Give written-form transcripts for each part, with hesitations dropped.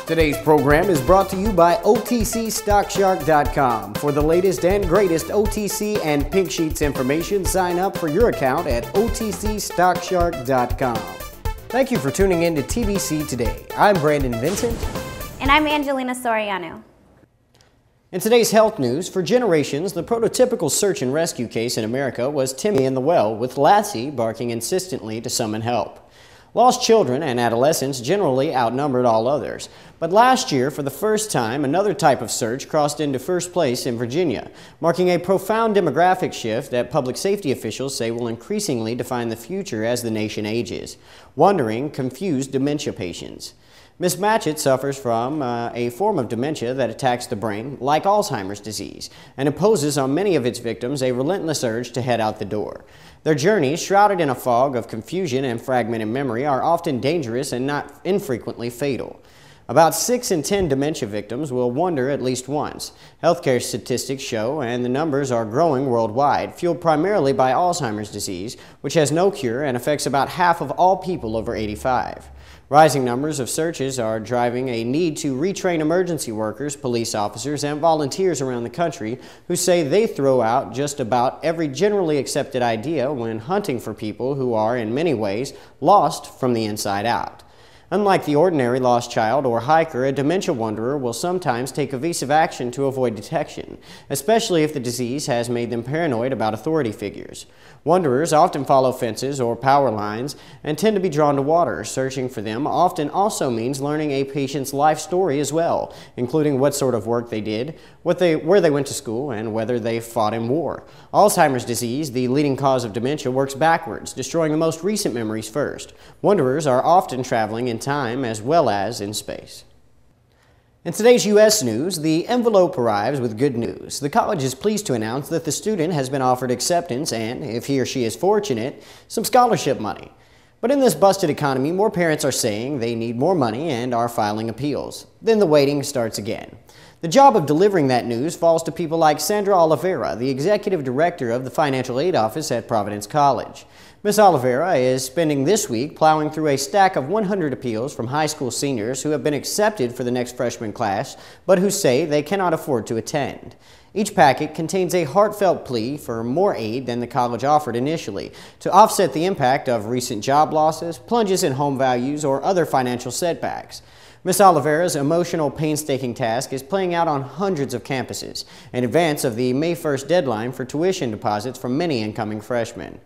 Today's program is brought to you by OTCStockShark.com. For the latest and greatest OTC and Pink Sheets information, sign up for your account at OTCStockShark.com. Thank you for tuning in to TBC Today. I'm Brandon Vincent. And I'm Angelina Soriano. In today's health news, for generations, the prototypical search and rescue case in America was Timmy in the well, with Lassie barking insistently to summon help. Lost children and adolescents generally outnumbered all others. But last year, for the first time, another type of search crossed into first place in Virginia, marking a profound demographic shift that public safety officials say will increasingly define the future as the nation ages. Wandering, confused dementia patients. Miss Matchett suffers from a form of dementia that attacks the brain, like Alzheimer's disease, and imposes on many of its victims a relentless urge to head out the door. Their journeys, shrouded in a fog of confusion and fragmented memory, are often dangerous and not infrequently fatal. About 6 in 10 dementia victims will wander at least once. Healthcare statistics show, and the numbers are growing worldwide, fueled primarily by Alzheimer's disease, which has no cure and affects about half of all people over 85. Rising numbers of searches are driving a need to retrain emergency workers, police officers, and volunteers around the country who say they throw out just about every generally accepted idea when hunting for people who are, in many ways, lost from the inside out. Unlike the ordinary lost child or hiker, a dementia wanderer will sometimes take evasive action to avoid detection, especially if the disease has made them paranoid about authority figures. Wanderers often follow fences or power lines and tend to be drawn to water. Searching for them often also means learning a patient's life story as well, including what sort of work they did, where they went to school, and whether they fought in war. Alzheimer's disease, the leading cause of dementia, works backwards, destroying the most recent memories first. Wanderers are often traveling in time as well as in space. In today's U.S. news, the envelope arrives with good news. The college is pleased to announce that the student has been offered acceptance and, if he or she is fortunate, some scholarship money. But in this busted economy, more parents are saying they need more money and are filing appeals. Then the waiting starts again. The job of delivering that news falls to people like Sandra Oliveira, the executive director of the Financial Aid Office at Providence College. Ms. Oliveira is spending this week plowing through a stack of 100 appeals from high school seniors who have been accepted for the next freshman class, but who say they cannot afford to attend. Each packet contains a heartfelt plea for more aid than the college offered initially, to offset the impact of recent job losses, plunges in home values, or other financial setbacks. Ms. Oliveira's emotional, painstaking task is playing out on hundreds of campuses, in advance of the May 1st deadline for tuition deposits from many incoming freshmen.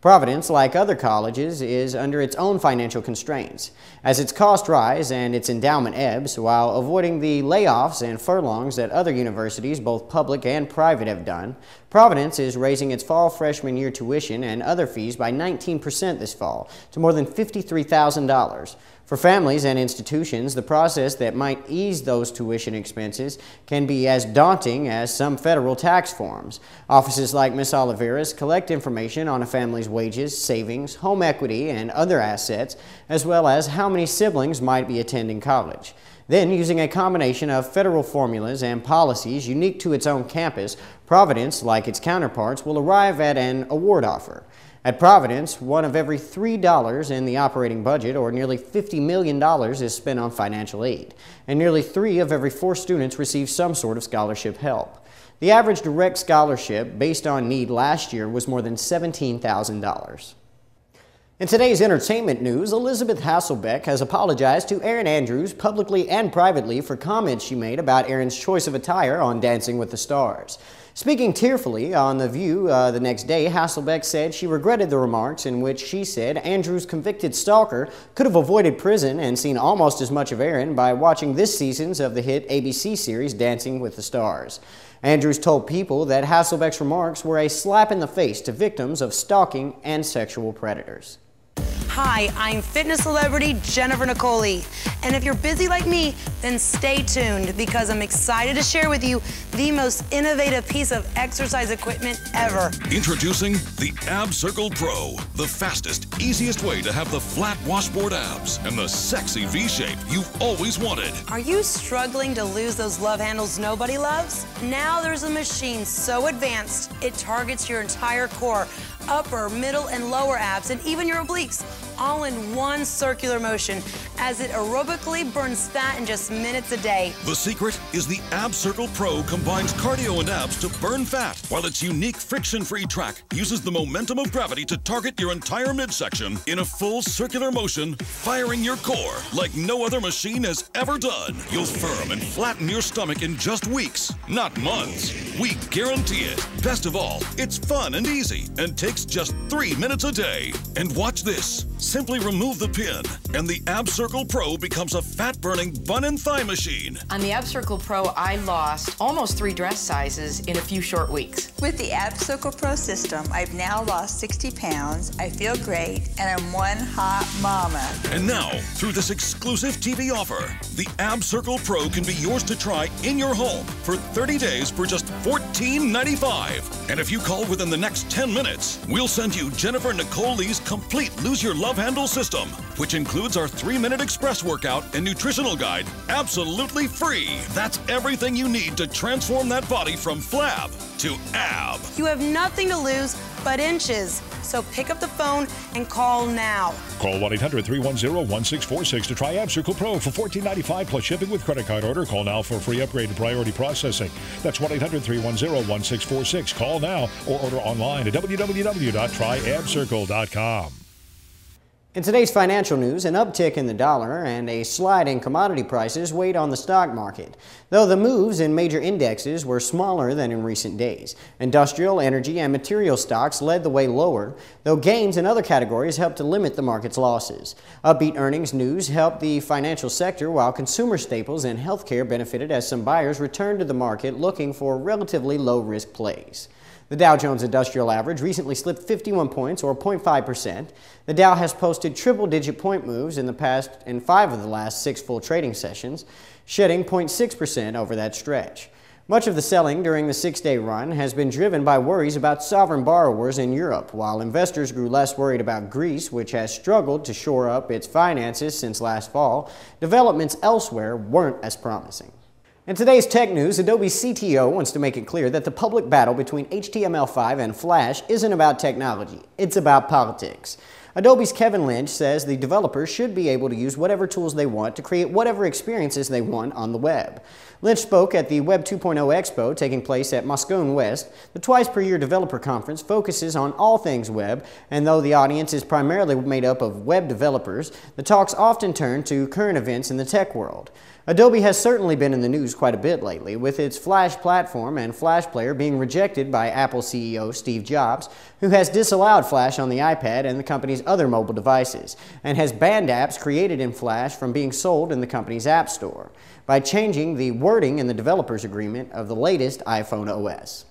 Providence, like other colleges, is under its own financial constraints. As its costs rise and its endowment ebbs, while avoiding the layoffs and furlongs that other universities, both public and private, have done, Providence is raising its fall freshman year tuition and other fees by 19% this fall, to more than $53,000. For families and institutions, the process that might ease those tuition expenses can be as daunting as some federal tax forms. Offices like Ms. Oliveira's collect information on a family's wages, savings, home equity, and other assets, as well as how many siblings might be attending college. Then, using a combination of federal formulas and policies unique to its own campus, Providence, like its counterparts, will arrive at an award offer. At Providence, one of every $3 in the operating budget, or nearly $50 million, is spent on financial aid, and nearly 3 of every 4 students receive some sort of scholarship help. The average direct scholarship based on need last year was more than $17,000. In today's entertainment news, Elizabeth Hasselbeck has apologized to Erin Andrews publicly and privately for comments she made about Erin's choice of attire on Dancing with the Stars. Speaking tearfully on The View the next day, Hasselbeck said she regretted the remarks in which she said Andrews' convicted stalker could have avoided prison and seen almost as much of Erin by watching this season's of the hit ABC series Dancing with the Stars. Andrews told People that Hasselbeck's remarks were a slap in the face to victims of stalking and sexual predators. Hi, I'm fitness celebrity Jennifer Nicoli. And if you're busy like me, then stay tuned because I'm excited to share with you the most innovative piece of exercise equipment ever. Introducing the Ab Circle Pro, the fastest, easiest way to have the flat washboard abs and the sexy V-shape you've always wanted. Are you struggling to lose those love handles nobody loves? Now there's a machine so advanced, it targets your entire core, upper, middle, and lower abs, and even your obliques, all in one circular motion as it aerobically burns fat in just minutes a day. The secret is the Ab Circle Pro combines cardio and abs to burn fat, while its unique friction-free track uses the momentum of gravity to target your entire midsection in a full circular motion, firing your core like no other machine has ever done. You'll firm and flatten your stomach in just weeks, not months. We guarantee it. Best of all, it's fun and easy and takes just 3 minutes a day. And watch this. Simply remove the pin, and the Ab Circle Pro becomes a fat-burning bun and thigh machine. On the Ab Circle Pro, I lost almost 3 dress sizes in a few short weeks. With the Ab Circle Pro system, I've now lost 60 pounds, I feel great, and I'm one hot mama. And now, through this exclusive TV offer, the Ab Circle Pro can be yours to try in your home for 30 days for just $14.95. And if you call within the next 10 minutes, we'll send you Jennifer Nicole Lee's complete Lose Your Love Handle system, which includes our 3-minute express workout and nutritional guide, absolutely free. That's everything you need to transform that body from flab to ab. You have nothing to lose but inches. So pick up the phone and call now. Call 1-800-310-1646 to try Ab Circle Pro for $14.95 plus shipping with credit card order. Call now for free upgrade and priority processing. That's 1-800-310-1646. Call now or order online at www.tryabcircle.com. In today's financial news, an uptick in the dollar and a slide in commodity prices weighed on the stock market, though the moves in major indexes were smaller than in recent days. Industrial, energy, and material stocks led the way lower, though gains in other categories helped to limit the market's losses. Upbeat earnings news helped the financial sector, while consumer staples and healthcare benefited as some buyers returned to the market looking for relatively low-risk plays. The Dow Jones Industrial Average recently slipped 51 points, or 0.5%. The Dow has posted triple-digit point moves in 5 of the last 6 full trading sessions, shedding 0.6% over that stretch. Much of the selling during the 6-day run has been driven by worries about sovereign borrowers in Europe, while investors grew less worried about Greece, which has struggled to shore up its finances since last fall. Developments elsewhere weren't as promising. In today's tech news, Adobe's CTO wants to make it clear that the public battle between HTML5 and Flash isn't about technology, it's about politics. Adobe's Kevin Lynch says the developers should be able to use whatever tools they want to create whatever experiences they want on the web. Lynch spoke at the Web 2.0 Expo taking place at Moscone West. The twice-per-year developer conference focuses on all things web, and though the audience is primarily made up of web developers, the talks often turn to current events in the tech world. Adobe has certainly been in the news quite a bit lately, with its Flash platform and Flash Player being rejected by Apple CEO Steve Jobs, who has disallowed Flash on the iPad and the company's other mobile devices, and has banned apps created in Flash from being sold in the company's App Store by changing the wording in the developers agreement of the latest iPhone OS.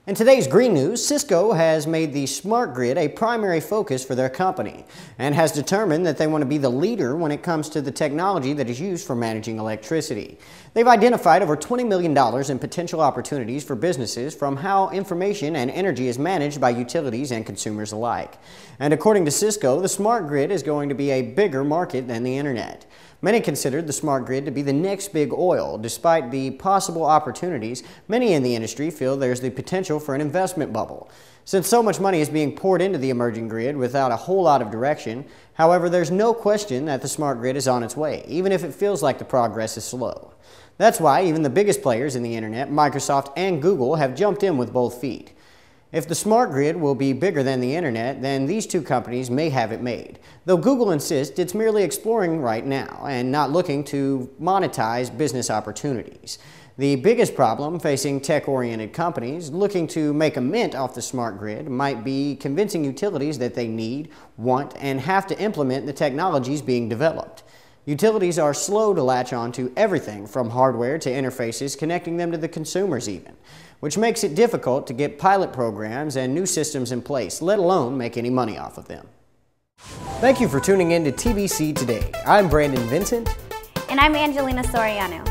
In today's green news, Cisco has made the smart grid a primary focus for their company and has determined that they want to be the leader when it comes to the technology that is used for managing electricity. They've identified over $20 million in potential opportunities for businesses from how information and energy is managed by utilities and consumers alike. And according to Cisco, the smart grid is going to be a bigger market than the internet. Many considered the smart grid to be the next big oil. Despite the possible opportunities, many in the industry feel there's the potential for an investment bubble. Since so much money is being poured into the emerging grid without a whole lot of direction, however, there's no question that the smart grid is on its way, even if it feels like the progress is slow. That's why even the biggest players in the internet, Microsoft and Google, have jumped in with both feet. If the smart grid will be bigger than the internet, then these two companies may have it made. Though Google insists it's merely exploring right now and not looking to monetize business opportunities. The biggest problem facing tech-oriented companies looking to make a mint off the smart grid might be convincing utilities that they need, want, and have to implement the technologies being developed. Utilities are slow to latch on to everything from hardware to interfaces connecting them to the consumers even, which makes it difficult to get pilot programs and new systems in place, let alone make any money off of them. Thank you for tuning in to TBC Today. I'm Brandon Vincent. And I'm Angelina Soriano.